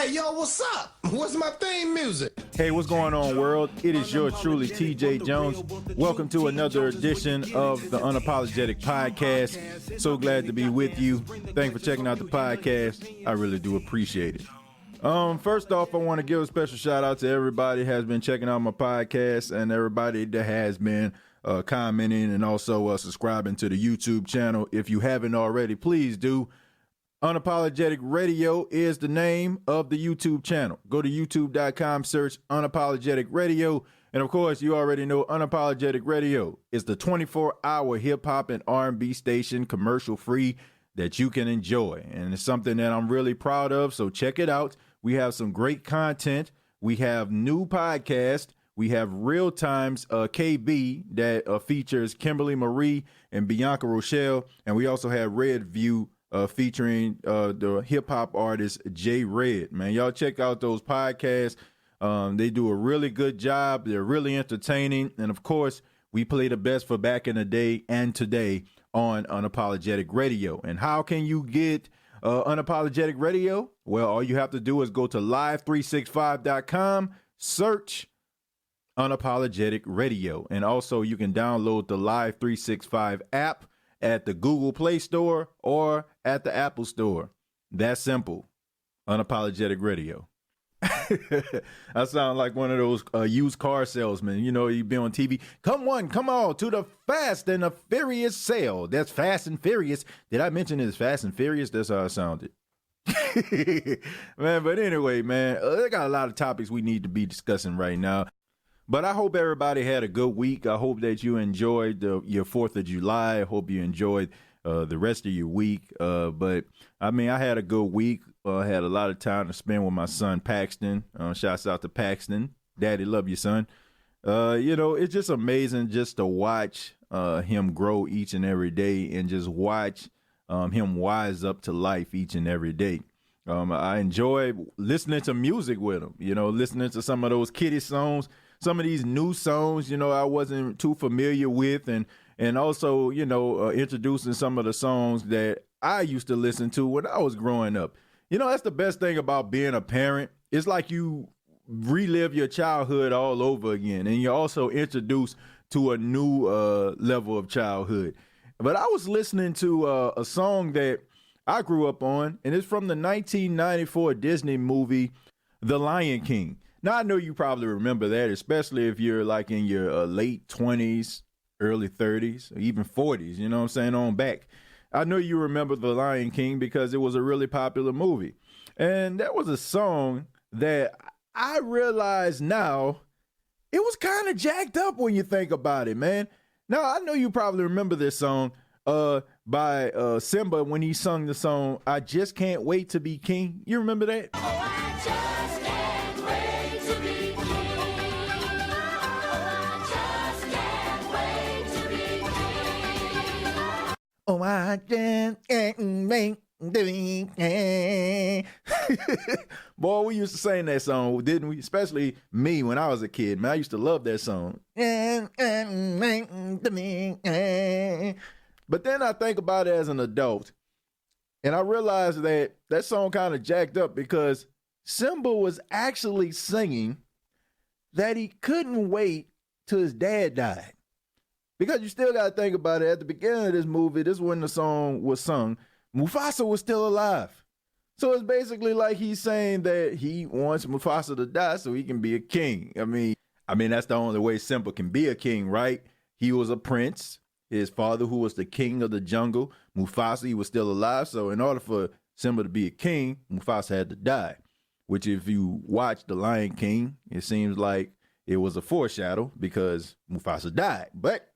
Hey, yo, what's up? What's my theme music? Hey, what's going on, world? It is yours truly, TJ Jones. Welcome to another edition of the Unapologetic Podcast. So glad to be with you. Thanks for checking out the podcast. I really do appreciate it. First off, I want to give a special shout out to everybody who has been checking out my podcast and everybody that has been commenting and also subscribing to the YouTube channel. If you haven't already, please do. Unapologetic Radio is the name of the YouTube channel. Go to youtube.com, search Unapologetic Radio. And of course, you already know Unapologetic Radio is the 24-hour hip-hop and R&B station, commercial-free, that you can enjoy. And it's something that I'm really proud of, so check it out. We have some great content. We have new podcasts. We have Real Times KB that features Kimberly Marie and Bianca Rochelle. And we also have Red View featuring the hip-hop artist J Red. Man, y'all check out those podcasts. They do a really good job. They're really entertaining. And of course, we play the best for back in the day and today on Unapologetic Radio. And how can you get Unapologetic Radio? Well, all you have to do is go to live365.com, search Unapologetic Radio. And also you can download the Live 365 app at the Google Play Store or at the Apple Store. That's simple. Unapologetic Radio. I sound like one of those used car salesmen. You know, you've been on TV. Come on to the Fast and the Furious sale. That's Fast and Furious. Did I mention it's Fast and Furious? That's how it sounded. Man, but anyway, man, I got a lot of topics we need to be discussing right now. But I hope everybody had a good week. I hope that you enjoyed your 4th of July. I hope you enjoyed the rest of your week. But, I mean, I had a good week. I had a lot of time to spend with my son, Paxton. Shouts out to Paxton. Daddy, love you, son. You know, it's just amazing just to watch him grow each and every day and just watch him wise up to life each and every day. I enjoy listening to music with him, you know, listening to some of those kiddie songs. Some of these new songs, you know, I wasn't too familiar with, and also, you know, introducing some of the songs that I used to listen to when I was growing up. You know, that's the best thing about being a parent. It's like you relive your childhood all over again, and you're also introduced to a new level of childhood. But I was listening to a song that I grew up on, and it's from the 1994 Disney movie, The Lion King. Now, I know you probably remember that, especially if you're like in your late 20s, early 30s, or even 40s, you know what I'm saying, on back. I know you remember The Lion King because it was a really popular movie. And that was a song that I realize now it was kind of jacked up when you think about it, man. Now, I know you probably remember this song by Simba when he sung the song, I Just Can't Wait to Be King. You remember that? Oh, I just can't wait to be king. Oh, I just can't wait to be king. Oh, I just can't wait to be king. Boy, we used to sing that song, didn't we? Especially me when I was a kid, man. I used to love that song. But then I think about it as an adult, and I realized that that song kind of jacked up because Simba was actually singing that he couldn't wait till his dad died. Because you still got to think about it. At the beginning of this movie, this is when the song was sung, Mufasa was still alive. So it's basically like he's saying that he wants Mufasa to die so he can be a king. I mean, that's the only way Simba can be a king, right? He was a prince. His father, who was the king of the jungle, Mufasa, he was still alive. So in order for Simba to be a king, Mufasa had to die. Which if you watch The Lion King, it seems like it was a foreshadow because Mufasa died. But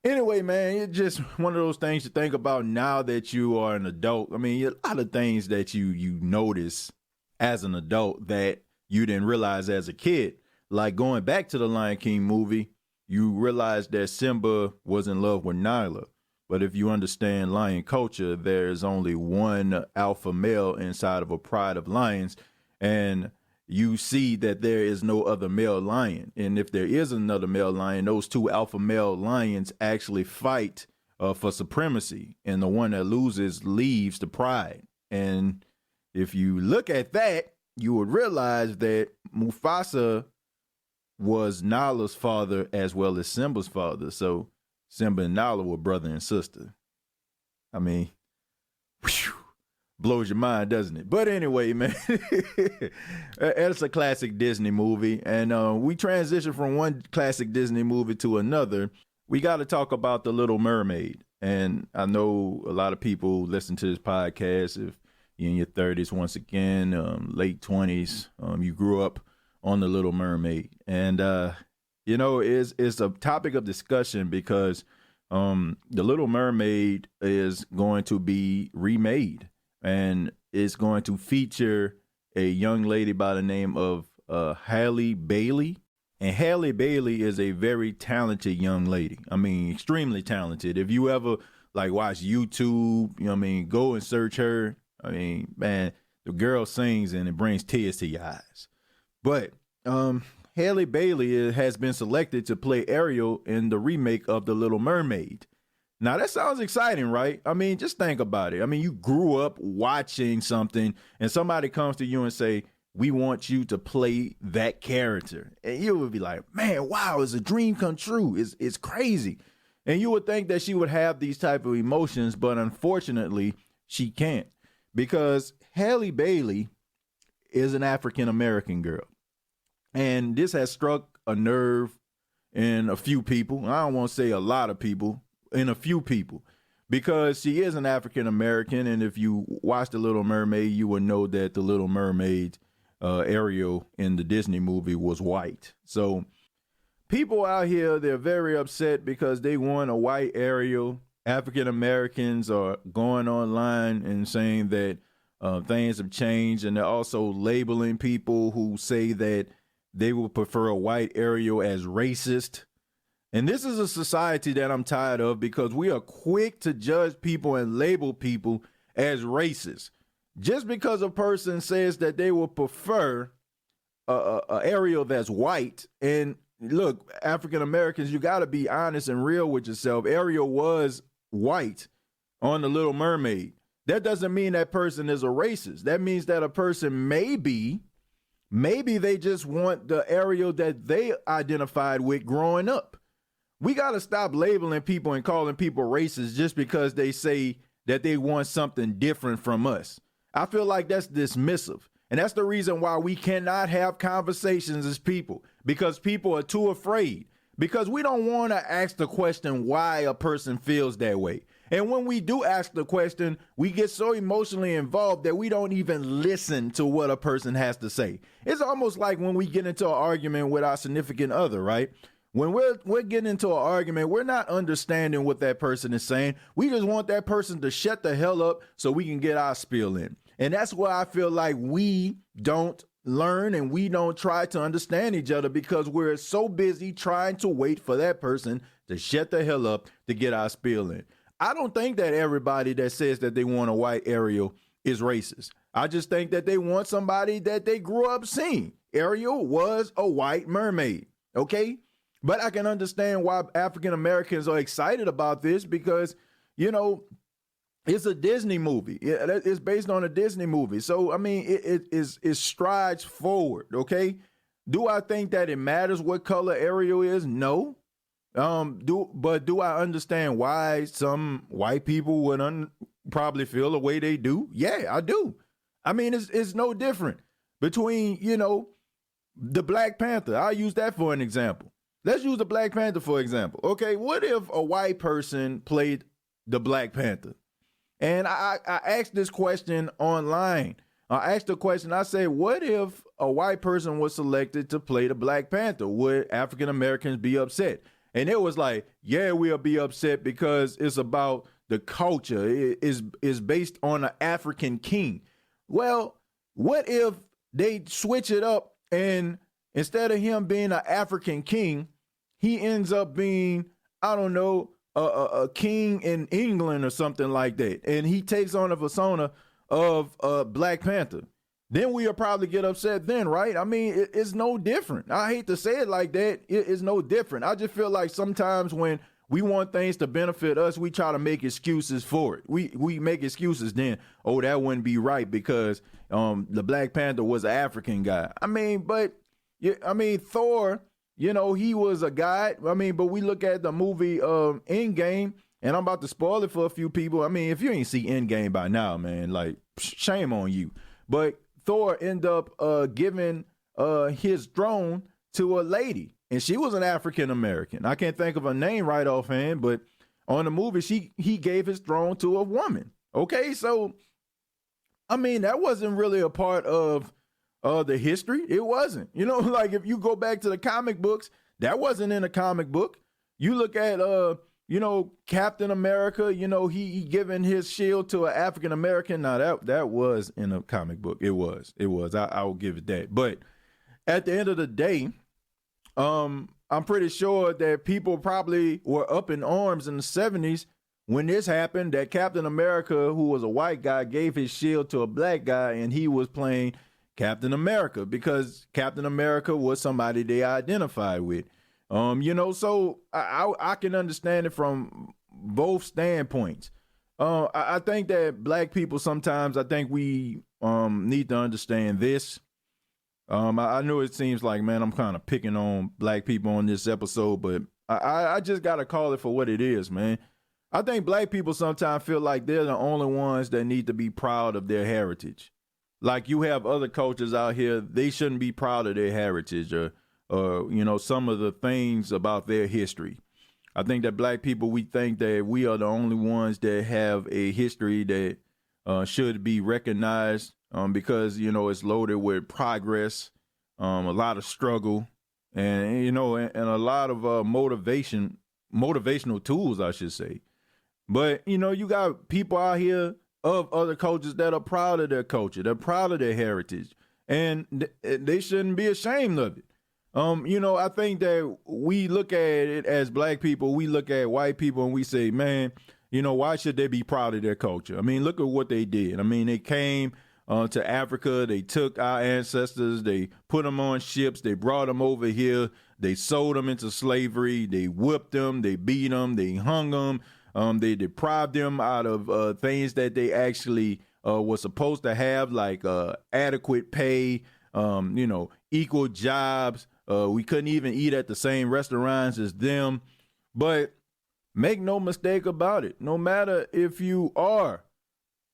anyway, man, it's just one of those things to think about now that you are an adult. I mean, a lot of things that you notice as an adult that you didn't realize as a kid. Like going back to the Lion King movie, you realize that Simba was in love with Nyla. But if you understand lion culture, there's only one alpha male inside of a pride of lions. And you see that there is no other male lion. And if there is another male lion, those two alpha male lions actually fight for supremacy. And the one that loses leaves the pride. And if you look at that, you would realize that Mufasa was Nala's father as well as Simba's father. So Simba and Nala were brother and sister. I mean, whew, blows your mind, doesn't it? But anyway, man, it's a classic Disney movie. And we transition from one classic Disney movie to another. We got to talk about The Little Mermaid. And I know a lot of people listen to this podcast. If you're in your 30s, once again, late 20s, you grew up on The Little Mermaid. And, it's a topic of discussion because The Little Mermaid is going to be remade. And it's going to feature a young lady by the name of Halle Bailey. And Halle Bailey is a very talented young lady. I mean, extremely talented. If you ever watch YouTube, go and search her. I mean, man, the girl sings and it brings tears to your eyes. But Halle Bailey has been selected to play Ariel in the remake of The Little Mermaid. Now, that sounds exciting, right? I mean, just think about it. I mean, you grew up watching something and somebody comes to you and say, we want you to play that character. And you would be like, man, wow, it's a dream come true. It's crazy. And you would think that she would have these type of emotions, but unfortunately, she can't. Because Halle Bailey is an African-American girl. And this has struck a nerve in a few people. I don't want to say a lot of people, in a few people. Because she is an African-American, and if you watch The Little Mermaid, you will know that The Little Mermaid, Ariel in the Disney movie, was white. So people out here, they're very upset because they want a white Ariel. African-Americans are going online and saying that things have changed, and they're also labeling people who say that they would prefer a white Ariel as racist. And this is a society that I'm tired of because we are quick to judge people and label people as racist. Just because a person says that they will prefer a Ariel that's white. And look, African Americans, you got to be honest and real with yourself. Ariel was white on The Little Mermaid. That doesn't mean that person is a racist. That means that a person maybe they just want the Ariel that they identified with growing up. We got to stop labeling people and calling people racist just because they say that they want something different from us. I feel like that's dismissive. And that's the reason why we cannot have conversations as people, because people are too afraid, because we don't want to ask the question why a person feels that way. And when we do ask the question, we get so emotionally involved that we don't even listen to what a person has to say. It's almost like when we get into an argument with our significant other, right? When we're getting into an argument, we're not understanding what that person is saying. We just want that person to shut the hell up so we can get our spiel in. And that's why I feel like we don't learn and we don't try to understand each other, because we're so busy trying to wait for that person to shut the hell up to get our spiel in. I don't think that everybody that says that they want a white Ariel is racist. I just think that they want somebody that they grew up seeing. Ariel was a white mermaid, okay? But I can understand why African Americans are excited about this because, it's a Disney movie. It's based on a Disney movie. So, I mean, it strides forward, okay? Do I think that it matters what color Ariel is? No. Do I understand why some white people would probably feel the way they do? Yeah, I do. I mean, it's no different between, the Black Panther. I'll use that for an example. Let's use the Black Panther for example. Okay, what if a white person played the Black Panther? And I asked this question online. I asked the question, I said, what if a white person was selected to play the Black Panther? Would African Americans be upset? And it was like, yeah, we'll be upset because it's about the culture. It is based on an African king. Well, what if they switch it up and instead of him being an African king, he ends up being, I don't know, a king in England or something like that, and he takes on a persona of Black Panther? Then we'll probably get upset then, right? I mean, it's no different. I hate to say it like that. It's no different. I just feel like sometimes when we want things to benefit us. We try to make excuses for it. We make excuses then. Oh, that wouldn't be right because the Black Panther was an African guy. I mean, but Thor, he was a guy. I mean, but we look at the movie Endgame, and I'm about to spoil it for a few people. I mean, if you ain't see Endgame by now, man, like shame on you. But Thor ended up giving his throne to a lady, and she was an African American. I can't think of her name right offhand, but on the movie, he gave his throne to a woman. Okay, so I mean, that wasn't really a part of the history. It wasn't. Like if you go back to the comic books, that wasn't in a comic book. You look at Captain America, he giving his shield to an African American. Now that was in a comic book. It was. I will give it that. But at the end of the day, I'm pretty sure that people probably were up in arms in the 70s when this happened, that Captain America, who was a white guy, gave his shield to a black guy, and he was playing Captain America because Captain America was somebody they identified with. So I can understand it from both standpoints. I think that black people sometimes, I think we need to understand this. I know it seems like, man, I'm kind of picking on black people on this episode, but I just got to call it for what it is, man. I think black people sometimes feel like they're the only ones that need to be proud of their heritage. Like you have other cultures out here, they shouldn't be proud of their heritage or some of the things about their history. I think that black people, we think that we are the only ones that have a history that should be recognized because, it's loaded with progress, a lot of struggle, and a lot of motivational tools, I should say. But, you got people out here of other cultures that are proud of their culture. They're proud of their heritage, and they shouldn't be ashamed of it. I think that we look at it as black people, we look at white people and we say, man, why should they be proud of their culture? I mean, look at what they did. I mean, they came to Africa, they took our ancestors, they put them on ships, they brought them over here, they sold them into slavery, they whipped them, they beat them, they hung them, they deprived them out of things that they actually were supposed to have, like adequate pay, equal jobs. We couldn't even eat at the same restaurants as them. But make no mistake about it. No matter if you are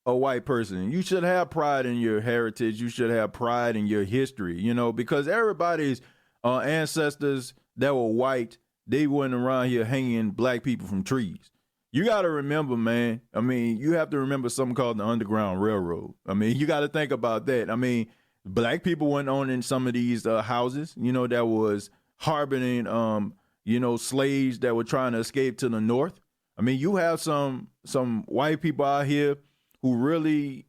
a white person, you should have pride in your heritage. You should have pride in your history, because everybody's ancestors that were white, they weren't around here hanging black people from trees. You got to remember, man, I mean, you have to remember something called the Underground Railroad. I mean, you got to think about that. I mean, black people weren't owning some of these houses, that was harboring, slaves that were trying to escape to the north. I mean, you have some white people out here who really,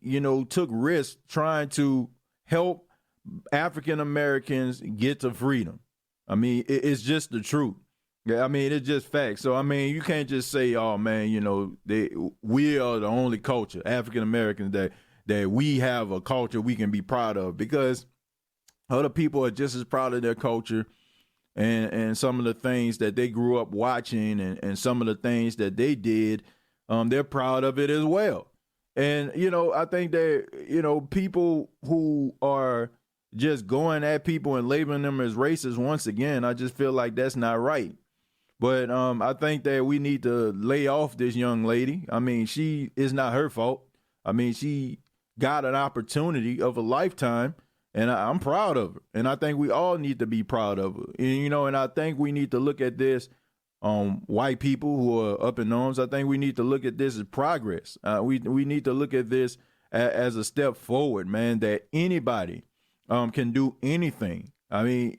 took risks trying to help African Americans get to freedom. I mean, it's just the truth. Yeah, I mean, it's just facts. So, I mean, you can't just say, oh, man, we are the only culture, African Americans, that we have a culture we can be proud of, because other people are just as proud of their culture and some of the things that they grew up watching and some of the things that they did, they're proud of it as well. And, I think that, people who are just going at people and labeling them as racist, once again, I just feel like that's not right. But I think that we need to lay off this young lady. I mean, it's not her fault. I mean, she got an opportunity of a lifetime, and I'm proud of her. And I think we all need to be proud of her. And I think we need to look at this, white people who are up in arms, I think we need to look at this as progress. We need to look at this as a step forward, man, that anybody can do anything. I mean,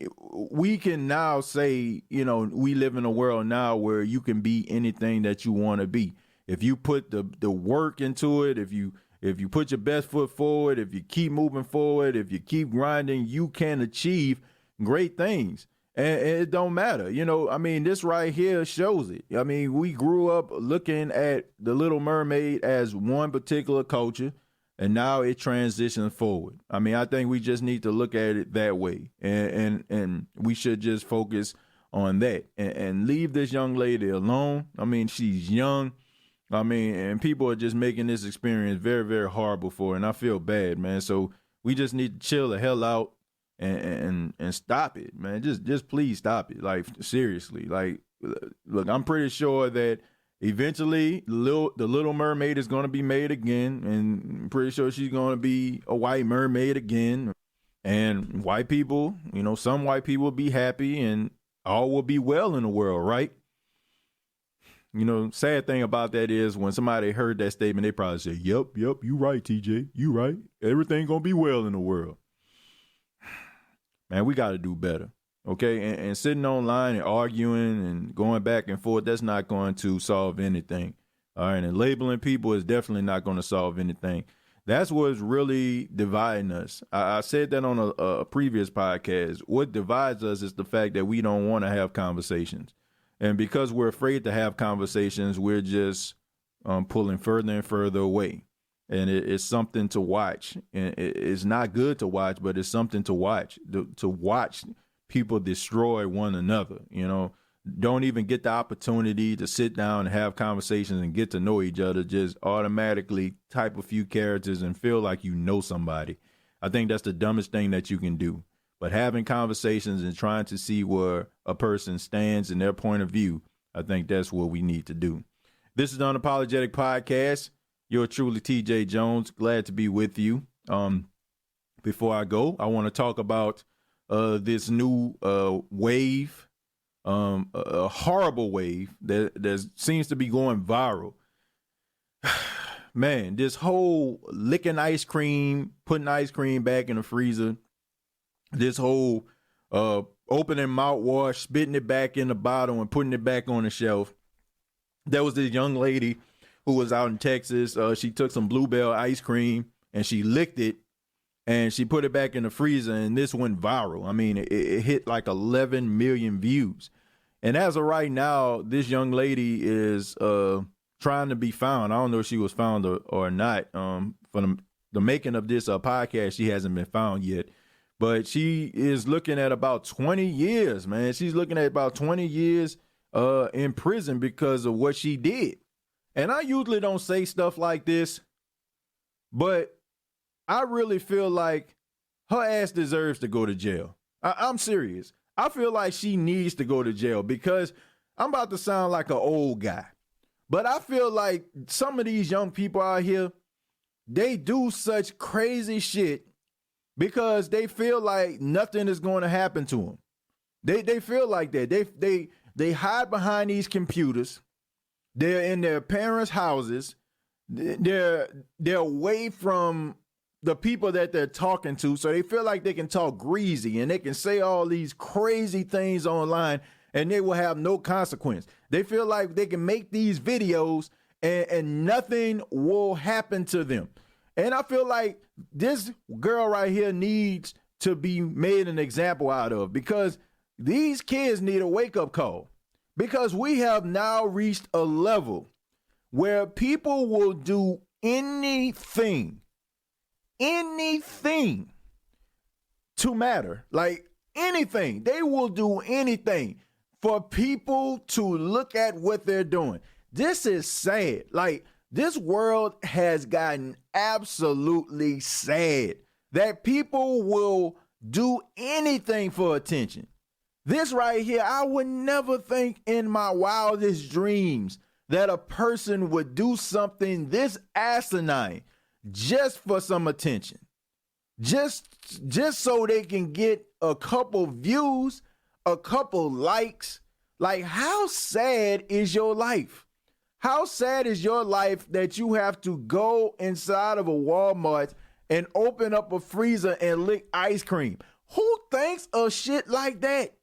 we can now say, we live in a world now where you can be anything that you want to be. If you put the work into it, if you put your best foot forward, if you keep moving forward, if you keep grinding, you can achieve great things. And it don't matter. I mean, this right here shows it. I mean, we grew up looking at The Little Mermaid as one particular culture, and now it transitions forward. I mean, I think we just need to look at it that way. And we should just focus on that and leave this young lady alone. I mean, she's young. I mean, and people are just making this experience very, very horrible for her, and I feel bad, man. So we just need to chill the hell out and stop it, man. Just please stop it. Like, seriously. Like, look, I'm pretty sure that eventually the Little Mermaid is going to be made again, and I'm pretty sure she's going to be a white mermaid again. And white people, you know, some white people will be happy and all will be well in the world, right? You know, sad thing about that is when somebody heard that statement, they probably say, yep, you right, TJ, you right. Everything gonna be well in the world. Man, we got to do better, okay? And sitting online and arguing and going back and forth, that's not going to solve anything, all right? And labeling people is definitely not going to solve anything. That's what's really dividing us. I said that on a previous podcast. What divides us is the fact that we don't want to have conversations. And because we're afraid to have conversations, we're just pulling further and further away. And it's something to watch. And it's not good to watch, but it's something to watch. To watch people destroy one another, you know. Don't even get the opportunity to sit down and have conversations and get to know each other. Just automatically type a few characters and feel like you know somebody. I think that's the dumbest thing that you can do. But having conversations and trying to see where a person stands in their point of view, I think that's what we need to do. This is the Unapologetic Podcast. You're truly TJ Jones. Glad to be with you. Before I go, I want to talk about this new wave. A horrible wave that seems to be going viral. Man, this whole licking ice cream, putting ice cream back in the freezer, this whole opening mouthwash, spitting it back in the bottle and putting it back on the shelf. There was this young lady who was out in Texas. She took some Bluebell ice cream and she licked it and she put it back in the freezer, and this went viral. I mean, it hit like 11 million views. And as of right now, this young lady is trying to be found. I don't know if she was found or not. For the making of this podcast, she hasn't been found yet. But she is looking at about 20 years, man. She's looking at about 20 years in prison because of what she did. And I usually don't say stuff like this, but I really feel like her ass deserves to go to jail. I'm serious. I feel like she needs to go to jail because I'm about to sound like an old guy. But I feel like some of these young people out here, they do such crazy shit because they feel like nothing is going to happen to them. They feel like that. They hide behind these computers. They're in their parents' houses. They're away from the people that they're talking to, so they feel like they can talk greasy and they can say all these crazy things online and they will have no consequence. They feel like they can make these videos and nothing will happen to them. And I feel like this girl right here needs to be made an example out of, because these kids need a wake-up call, because we have now reached a level where people will do anything to matter. Like anything. They will do anything for people to look at what they're doing. This is sad. Like, this world has gotten absolutely sad that people will do anything for attention. This right here, I would never think in my wildest dreams that a person would do something this asinine just for some attention, just so they can get a couple views, a couple likes. Like, how sad is your life? How sad is your life that you have to go inside of a Walmart and open up a freezer and lick ice cream? Who thinks of shit like that?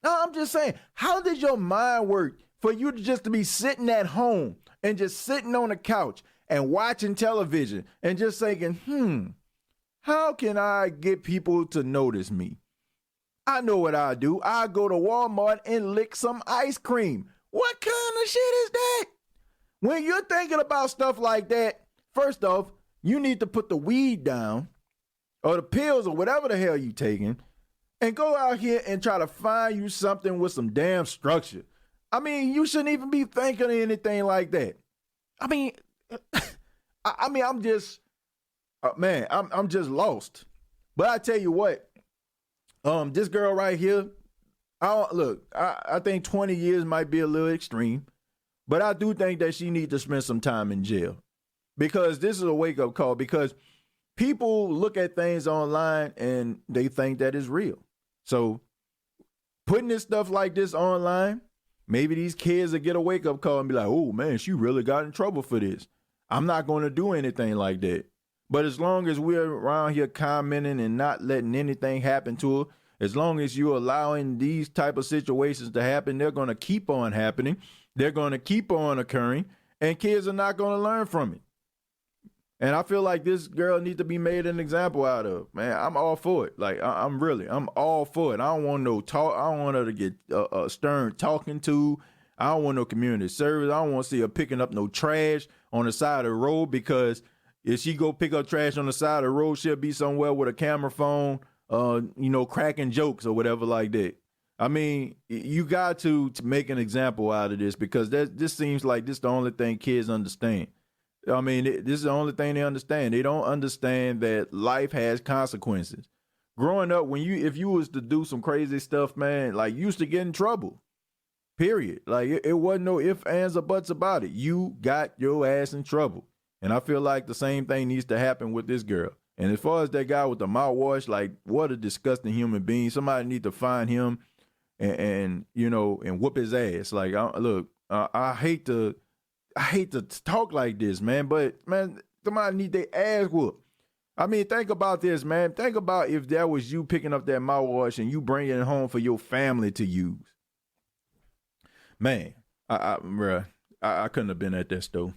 No, I'm just saying, how does your mind work for you to just to be sitting at home and just sitting on the couch and watching television and just thinking, how can I get people to notice me? I know what I do. I go to Walmart and lick some ice cream. What kind of shit is that? When you're thinking about stuff like that, first off, you need to put the weed down or the pills or whatever the hell you taking. and go out here and try to find you something with some damn structure. I mean, you shouldn't even be thinking of anything like that. I mean, I'm just, man, I'm just lost. But I tell you what, this girl right here, I think 20 years might be a little extreme, but I do think that she needs to spend some time in jail, because this is a wake-up call, because people look at things online and they think that it's real. So putting this stuff like this online, maybe these kids will get a wake-up call and be like, oh, man, she really got in trouble for this. I'm not going to do anything like that. But as long as we're around here commenting and not letting anything happen to her, as long as you're allowing these type of situations to happen, they're going to keep on happening. They're going to keep on occurring, and kids are not going to learn from it. And I feel like this girl needs to be made an example out of. Man, I'm all for it. Like, I'm all for it. I don't want no talk. I don't want her to get stern talking to. I don't want no community service. I don't want to see her picking up no trash on the side of the road, because if she go pick up trash on the side of the road, she'll be somewhere with a camera phone, cracking jokes or whatever like that. I mean, you got to make an example out of this, because this seems like this the only thing kids understand. I mean, this is the only thing they understand. They don't understand that life has consequences. Growing up, if you was to do some crazy stuff, man, like, you used to get in trouble. Period. Like, it wasn't no ifs, ands, or buts about it. You got your ass in trouble. And I feel like the same thing needs to happen with this girl. And as far as that guy with the mouthwash, like, what a disgusting human being. Somebody need to find him and whoop his ass. Like, I hate to talk like this, man, but, man, somebody need their ass whooped. I mean, think about this, man. Think about if that was you picking up that mouthwash and you bringing it home for your family to use. Man, I couldn't have been at that store.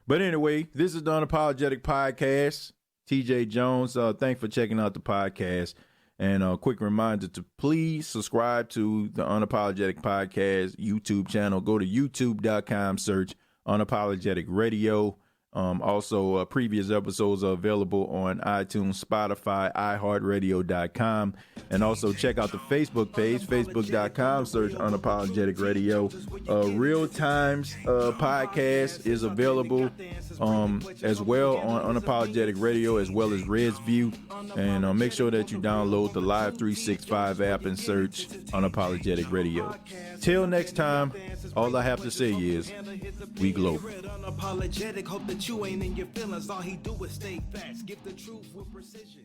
But anyway, this is the Unapologetic Podcast. TJ Jones, thanks for checking out the podcast. And a quick reminder to please subscribe to the Unapologetic Podcast YouTube channel. Go to youtube.com, search Unapologetic Radio. Also, previous episodes are available on iTunes, Spotify, iHeartRadio.com. And also check out the Facebook page, facebook.com, search Unapologetic Radio. Real Times podcast is available as well on Unapologetic Radio, as well as Red's View. And make sure that you download the Live 365 app and search Unapologetic Radio. Till next time, all I have to say is, we glow. Unapologetic, hope that you ain't in your feelings. All he do is stay fast, give the truth with precision.